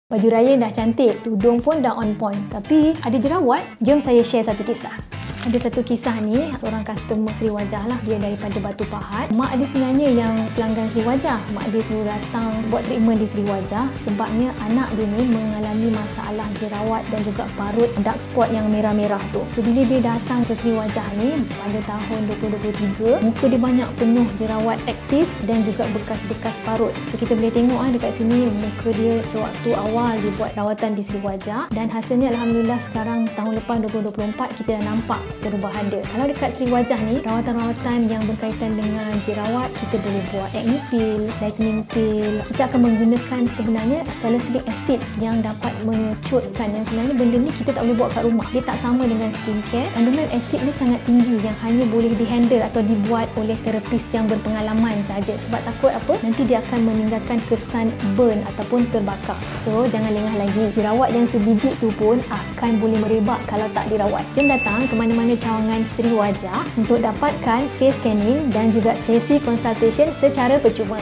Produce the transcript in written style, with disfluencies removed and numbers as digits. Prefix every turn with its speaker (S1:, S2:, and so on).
S1: Baju raya dah cantik, tudung pun dah on point. Tapi ada jerawat? Jom saya share satu kisah. Ada satu kisah ni, seorang customer Sri Wajah lah. Dia daripada Batu Pahat. Mak dia sebenarnya yang pelanggan Sri Wajah. Mak dia suruh datang buat treatment di Sri Wajah sebabnya anak dia ni mengalami masalah jerawat dan juga parut dark spot yang merah-merah tu. So bila dia datang ke Sri Wajah ni pada tahun 2023, muka dia banyak penuh jerawat aktif dan juga bekas-bekas parut. So kita boleh tengok dekat sini muka dia sewaktu awal dia buat rawatan di Sri Wajah, dan hasilnya alhamdulillah sekarang tahun lepas 2024 kita dah nampak perubahan dia. Kalau dekat Sri Wajah ni, rawatan-rawatan yang berkaitan dengan jerawat kita boleh buat acne peel, lightening peel. Kita akan menggunakan sebenarnya salicylic acid yang dapat menyucutkan, yang sebenarnya benda ni kita tak boleh buat kat rumah. Dia tak sama dengan skincare. Kandungan asid ni sangat tinggi yang hanya boleh dihandle atau dibuat oleh terapis yang berpengalaman saja. Sebab takut apa? Nanti dia akan meninggalkan kesan burn ataupun terbakar. So jangan lengah lagi. Jerawat yang sebiji tu pun akan boleh merebak kalau tak dirawat. Jom datang ke mana-mana cawangan Sri Wajah untuk dapatkan face scanning dan juga sesi consultation secara percuma.